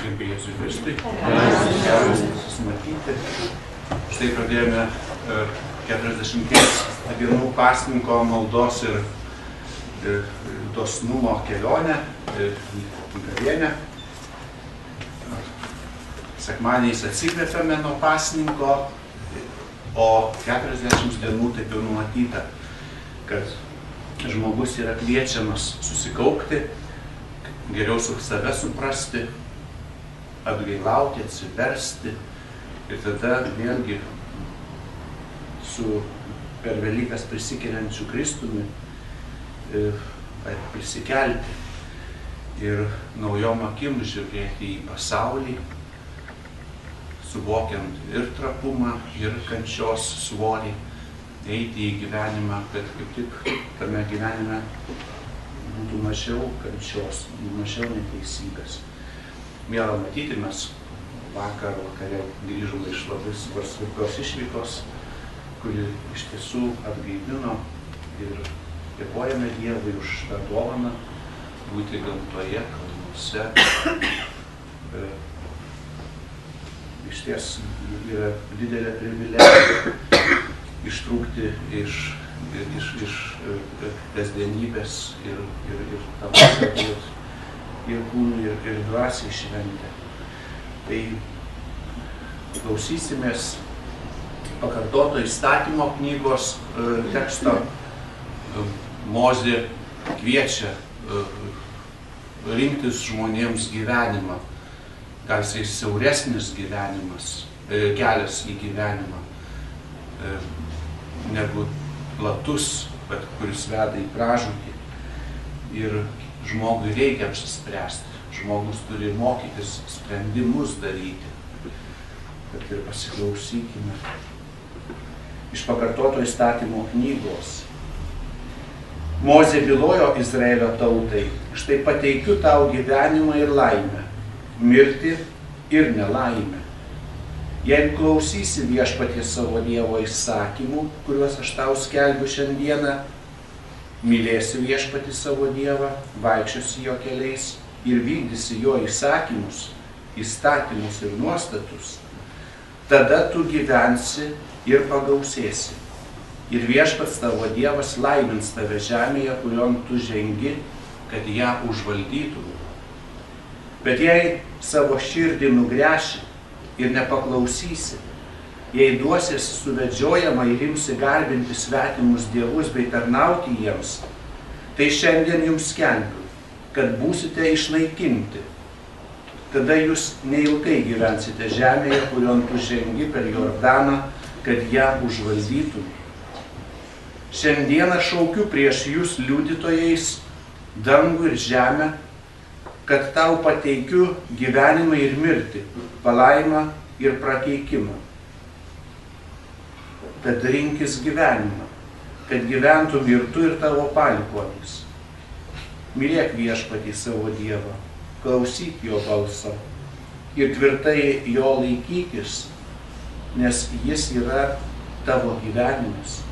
Garbė Jėzui Kristui. Geras susimatyti. Štai pradėjome 40 dienų pasninko maldos ir dosnumo kelionę, gavėnią. Sekmadieniais atsikvėpėme nuo pasninko, o 40 dienų taip jau numatyta, kad žmogus yra kviečiamas susikaupti, geriau su save suprasti, atgailauti, atsiversti ir tada vėlgi su per Velykas prisikeliančiu Kristumi prisikelti ir naujom akim žiūrėti į pasaulį, suvokiant ir trapumą, ir kančios svorį, eiti į gyvenimą, kad kaip tik tame gyvenime būtų mažiau kančios, mažiau neteisybės. Miela matyti, mes vakare grįžome iš labai svarbios išvykos, kuri iš tiesų atgaivino ir dėkojame Dievui už tą dovaną būti gamtoje, kalnuose. Iš ties yra didelė privilegija ištrūkti iš kasdienybės ir kūnų ir dvasiai šventę. Tai klausysimės pakartoto įstatymo knygos teksto. Mozė kviečia rinktis žmonėms gyvenimą, gal jisai siauresnis gyvenimas, kelias į gyvenimą, negu platus, bet kuris veda į pražūtį. Ir žmogui reikia apsispręsti. Žmogus turi mokytis sprendimus daryti. Bet ir pasiklausykime iš pakartoto įstatymo knygos. Mozė bylojo Izraelio tautai: štai pateikiu tau gyvenimą ir laimę, mirtį ir nelaimę. Jei klausysi Viešpaties savo Dievo įsakymų, kuriuos aš tau skelbiu šiandieną, mylėsi Viešpatį savo Dievą, vaikščiosi jo keliais ir vykdysi jo įsakymus, įstatymus ir nuostatus, tada tu gyvensi ir pagausėsi. Ir Viešpats tavo Dievas laimins tave žemėje, kurion tu žengi, kad ją užvaldytum. Bet jei savo širdį nugręši ir nepaklausysi, jei duosiesi suvedžiojama ir imsi garbinti svetimus dievus bei tarnauti jiems, tai šiandien jums skelbiu, kad būsite išnaikinti. Tada jūs neilgai gyvensite žemėje, kurion tu žengi per Jordaną, kad ją užvaldytum. Šiandieną šaukiu prieš jūs liudytojais dangų ir žemę, kad tau pateikiu gyvenimą ir mirtį, palaimą ir prakeikimą. Tad rinkis gyvenimą, kad gyventum ir tu ir tavo palikuonys. Mylėk Viešpatį savo Dievą, klausyk jo balso ir tvirtai jo laikykis, nes jis yra tavo gyvenimas.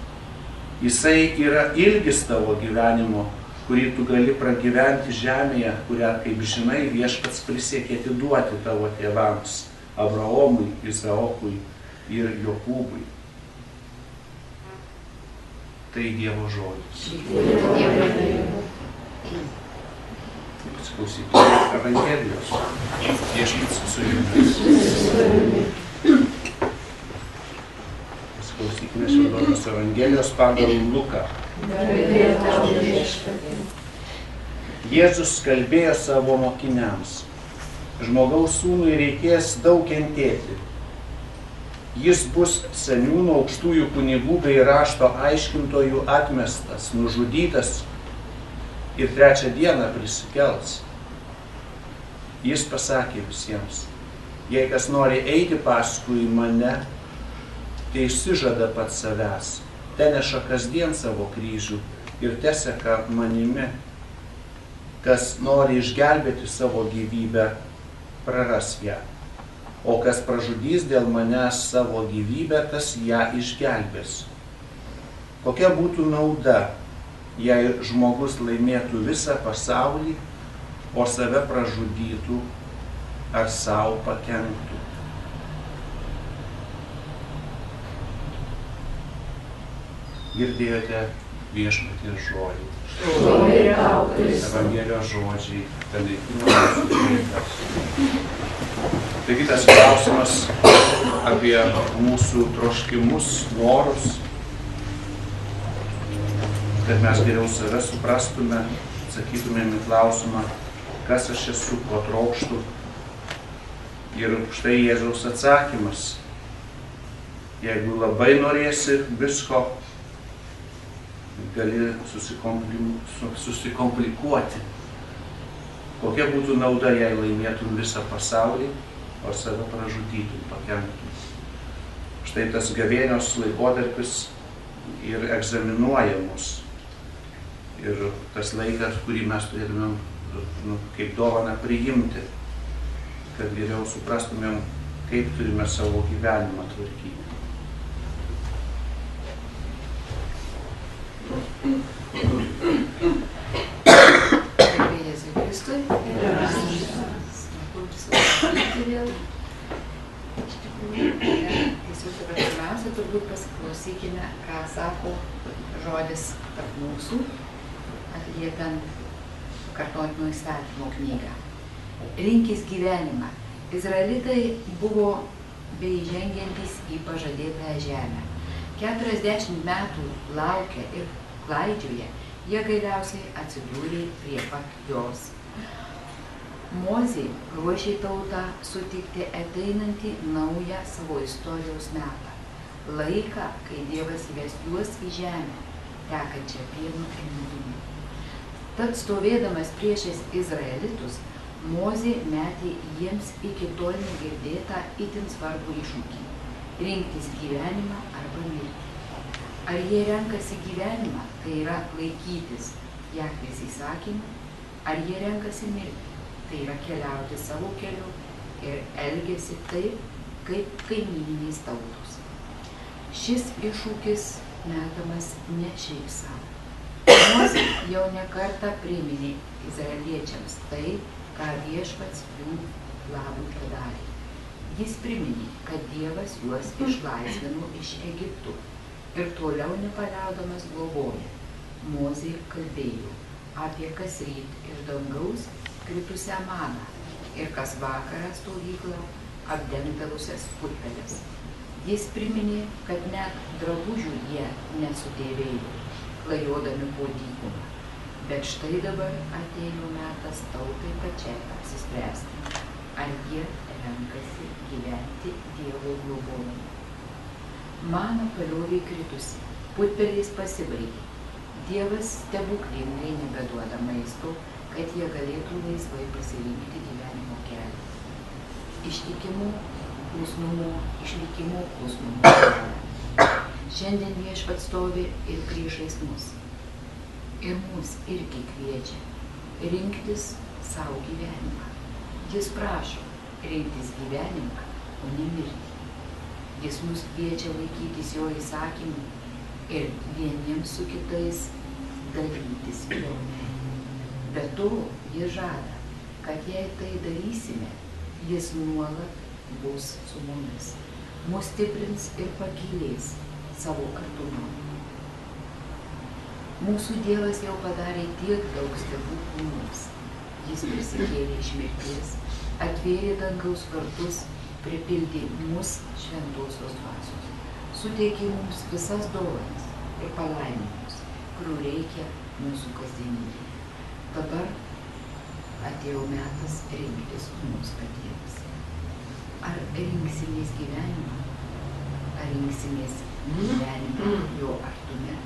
Jisai yra ilgis tavo gyvenimo, kurį tu gali pragyventi žemėje, kurią, kaip žinai, Viešpats prisiekė atiduoti tavo tėvams, Abraomui, Izaokui ir Jokūbui. Tai Dievo žodis. Pasiklausykime Evangelijos. Viešpats su jumis. Klausykime Šventosios Evangelijos pagal Luką. Jėzus kalbėjo savo mokiniams: žmogaus sūnui reikės daug kentėti. Jis bus seniūnų, aukštųjų kunigų bei rašto aiškintojų atmestas, nužudytas ir 3. dieną prisikels. Jis pasakė visiems: jei kas nori eiti paskui mane, tai išsižada pats savęs, teneša kasdien savo kryžių ir teseka manimi. Kas nori išgelbėti savo gyvybę, praras ją, o kas pražudys dėl manęs savo gyvybę, tas ją išgelbės. Kokia būtų nauda, jei žmogus laimėtų visą pasaulį, o save pražudytų ar savo pakenktų. Girdėjote viešpaties žodį. Evangelijos žodžiai, panaikino mūsų klaidas. Taigi tas klausimas apie mūsų troškimus, norus, kad mes geriau save suprastume, atsakytumėm į klausimą, kas aš esu, ko trokštu. Ir štai Jėzaus atsakymas. Jeigu labai norėsi visko, gali susikomplikuoti. Kokia būtų nauda, jei laimėtum visą pasaulį, o save pražudytum, pakenktum. Štai tas gavėnios laikotarpis ir egzaminuoja mus. Ir tas laikas, kurį mes turėtumėm kaip dovaną priimti, kad geriau suprastumėm, kaip turime savo gyvenimą tvarkyti. Jėzui Kristui. Smagu susitikti vėl. Iš tikrųjų, tiesiog dabar pirmiausia, turbūt pasiklausykime, ką sako žodis tarp mūsų, atliepiant kartotino įstatymo knygą. Rinkis gyvenimą. Izraelitai buvo beįžengiantys į pažadėtąją žemę. 40 metų laukia ir klaidžioja, jie galiausiai atsidūrė prie pat jos. Mozė ruošė tautą sutikti ateinantį naują savo istorijos metą. Laiką, kai Dievas įves juos į žemę, tekančią pienu ir medumi. Tad stovėdamas priešais Izraelitus, Mozė metė jiems iki tol negirdėtą itin svarbų iššūkį – rinktis gyvenimą arba mirtį. Ar jie renkasi gyvenimą, tai yra laikytis Jahvės įsakymų, ar jie renkasi mirtį, tai yra keliauti savo keliu ir elgiasi taip, kaip kaimyninės tautos. Šis iššūkis metamas ne šiaip savo. Mozė jau ne kartą priminė izraeliečiams tai, ką viešpats jų labui padarė. Jis priminė, kad Dievas juos išlaisvino iš Egiptų ir toliau nepaliaudamas globoja. Mozė kalbėjo apie kas ryt iš dangaus kritusią maną ir kas vakarą stovyklą apdengdavusias putpeles. Jis priminė, kad net drabužių jie nesudėvėjo, klajodami po dykumą. Bet štai dabar atėjo metas tautai pačiai apsispręsti, ar jie renkasi gyventi Dievo globoje. Mana paliovė kritusi, putpelės pasibaigė. Dievas stebuklingai nebeduoda maisto, kad jie galėtų laisvai pasirinkti gyvenimo kelią. Išlikimo, klusnumo kelią. Šiandien viešpats stovi ir priešais mus. Ir mus irgi kviečia rinktis savo gyvenimą. Jis prašo rinktis gyvenimą, o ne mirtį. Jis mus kviečia laikytis jo įsakymų ir vieniems su kitais dalytis jo meilę. Be to, jis žada, kad jei tai darysime, jis nuolat bus su mumis, mus stiprins ir pakylės savo artumu. Mūsų Dievas jau padarė tiek daug stebuklų mums. Jis prisikėlė iš mirties, atvėrė dangaus vartus, pripildė mus šventosios dvasios, suteikė mums visas dovanas ir palaiminimus, kurių reikia mūsų kasdienybėje. Dabar atėjo metas rinktis mums patiems. Ar rinksimės gyvenimą, ar rinksimės gyvenimą jo artume,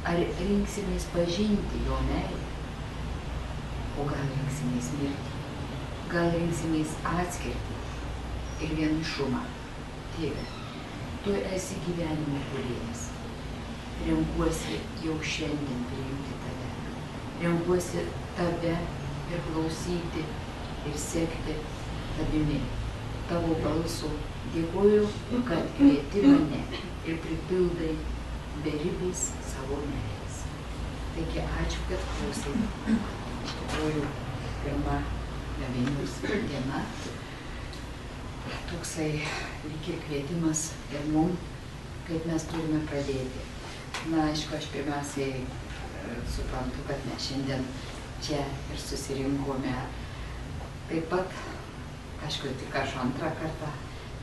ar rinksimės pažinti jo meilę, o gal rinksimės mirtį, gal rinksimės atskirtį ir vienišumą. Tėve, tu esi gyvenimo kūrėjas. Renkuosi jau šiandien priimti tave. Renkuosi tave ir klausyti ir sekti tavimi, tavo balsu. Dėkuoju, kad kvieti mane ir pripildai beribės savo meilės. Taigi ačiū, kad klausai. Iš tikrųjų, pirma gavėnios diena, toksai lyg ir kvietimas ir mum, kaip mes turime pradėti. Na, aišku, aš pirmiausiai suprantu, kad mes šiandien čia ir susirinkome. Taip pat, aišku, tik aš antrą kartą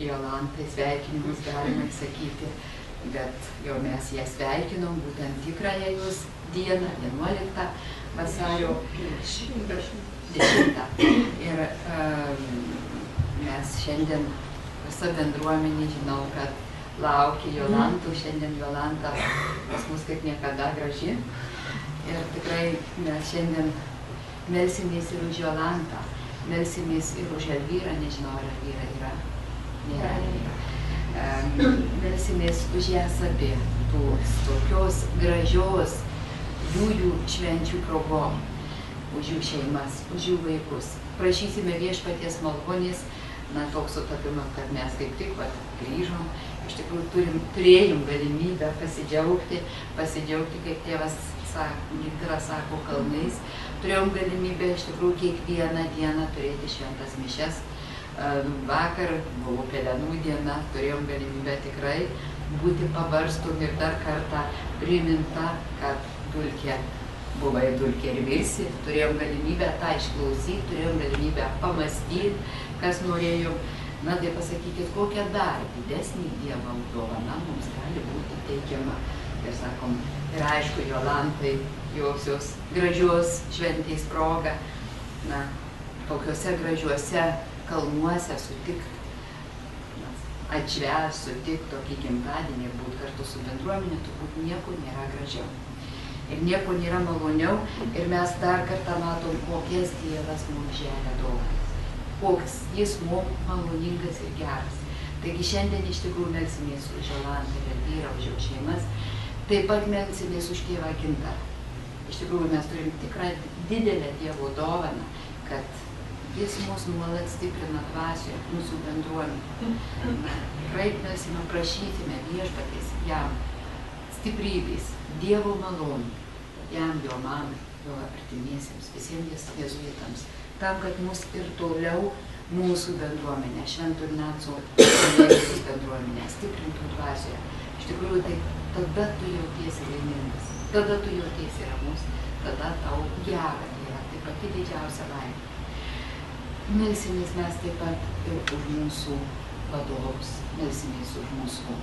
Jolantai sveikinimus galima sakyti, bet jau mes ją sveikinom, būtent tikrąją jos dieną, 11 vasario 10. Ir mes šiandien visa bendruomenė, žinau, kad laukia Jolantų, šiandien Jolanta pas mus kaip niekada graži. Ir tikrai mes šiandien melsimės ir už Jolantą, melsimės ir už Elvyrą, nežinau, ar Elvyra yra, nėra Elvyra. Melsimės už jas abi, tokios gražios jų švenčių progom, už jų šeimas, už jų vaikus. Prašysime viešpaties malonės, na, toks sutapimas, kad mes kaip tik grįžom, iš tikrųjų turėjom galimybę pasidžiaugti, kaip tėvas Gintaras sako, kalnais. Turėjom galimybę iš tikrųjų kiekvieną dieną turėti šventas mišias. Vakar buvo pelenų diena, turėjom galimybę tikrai būti pabarstum ir dar kartą priminta, kad dulkė buvo ir dulkė ir virsi. Turėjom galimybę tą išklausyti, turėjom galimybę pamastyti, kas norėjom. Na, tai pasakykit, kokia dar didesnį Dievo dovana mums gali būti teikiama. Ir sakom, ir aišku, Jolantai, josios gražios šventės proga, na, tokiuose gražiuose kalnuose sutikt, atšvęst, sutikt tokį gimtadienį ir būt kartu su bendruomenė, turbūt nieko nėra gražiau. Ir nieko nėra maloniau, ir mes dar kartą matom, kokias Dievas mums žemė dovanas. Koks jis mums maloningas ir geras. Taigi šiandien iš tikrųjų melsimės už Jolantą ir Elvyrą, už jų šeimas. Taip pat melsimės už tėvą Gintarą. Iš tikrųjų mes turim tikrą didelę Dievo dovaną, kad jis mus nuolat stiprina dvasioje, mūsų bendruomenė. Tikrai melsime, prašytime viešpaties jam stiprybės, Dievo malonį, jam, jo mamai, jo artimiesiems, visiems jėzuitams, tam, kad mus ir toliau mūsų bendruomenė, Švento Ignaco bendruomenė, stiprintų dvasioje. Iš tikrųjų, tai tada tu jautiesi laimingas, tada tu jautiesi ramus, tada tau gera yra, tai pati didžiausia laimė. Melsimės mes taip pat ir už mūsų vadovus, melsimės už mūsų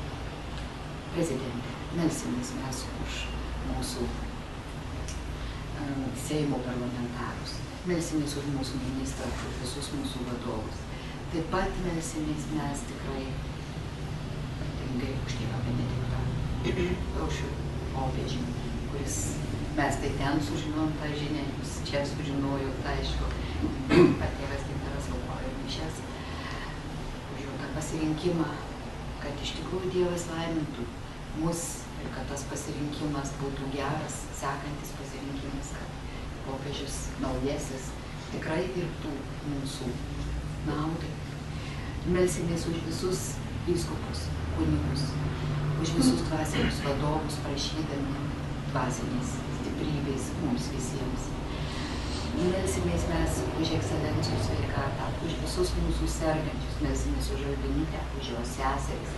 prezidentę, melsimės mes už mūsų Seimo parlamentarus. Melsimės už mūsų ministrą, už visus mūsų vadovus. Taip pat melsimės mes tikrai ypatingai už tėvą Benediktą, už popiežių, kuris mes tai ten sužinom tą žinią, jūs čia sužinojo, tai aišku, kad tėvas Gintaras aukojo mišias, už jo tą pasirinkimą, kad iš tikrųjų Dievas laimintų mus ir kad tas pasirinkimas būtų geras, sekantis pasirinkimas, kad popiežius naujasis tikrai dirbtų mūsų naudai. Melsimės už visus vyskupus, kunigus, už visus dvasinius vadovus, prašydami dvasinės stiprybės mums visiems. Melsimės mes už ekscelencijų sveikatą, už visus mūsų sergančius, melsimės už Albinytę, už jos seseris,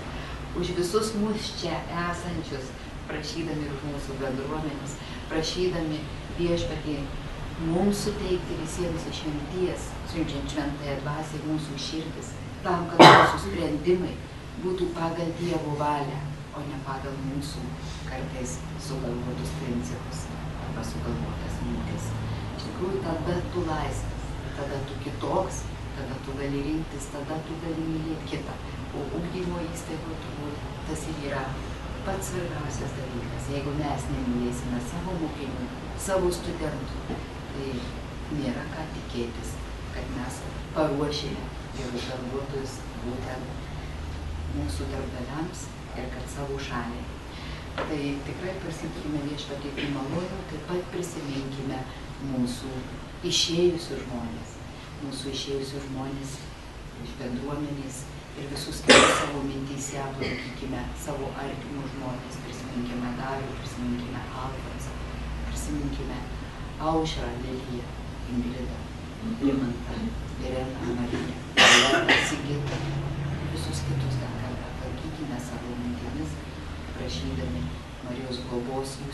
už visus mūsų čia esančius, prašydami už mūsų bendruomenės, prašydami viešpatį mums suteikti visiems išminties, siunčiant šventąją dvasią į mūsų širdis, tam, kad mūsų sprendimai būtų pagal Dievo valią, o ne pagal mūsų kartais sugalvotus principus arba sugalvotas mintis. Iš tikrųjų, tada tu laisvas, tada tu kitoks, tada tu gali rinktis, tada tu gali mylėti kitą. O ugdymo įstaigoje turbūt tas ir yra pats svarbiausias dalykas. Jeigu mes nemylėsime savo mokinių, savo studentų, tai nėra ką tikėtis, kad mes paruošime gerus darbuotojus būtent mūsų darbdaviams ir kad savo šaliai. Tai tikrai prašykime viešpatį į malonę, taip pat prisiminkime mūsų išėjusius žmonės iš bendruomenės ir visus kitus savo mintyse aplankykime savo artimus žmonės, prisiminkime Darių, prisiminkime Alfonsą, prisiminkime Aušrą, Leliją, Ingridą, Rimantą, Ireną, Mariją, Sigitą,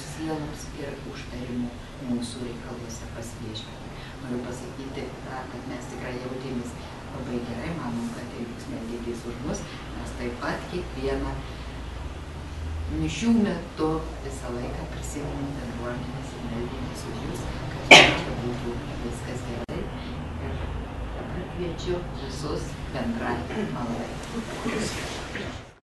sieloms ir užtarimų mūsų reikaluose pas viešpatį. Noriu pasakyti, kad mes tikrai jautėmės labai gerai, manom, kad ir jūs meldėtės už mus, mes taip pat kiekvieną mišių metu visą laiką prisiminėm bendruomenės ir meldėmės už jūs, kad čia būtų viskas gerai. Ir dabar kviečiu visus bendrai maldai.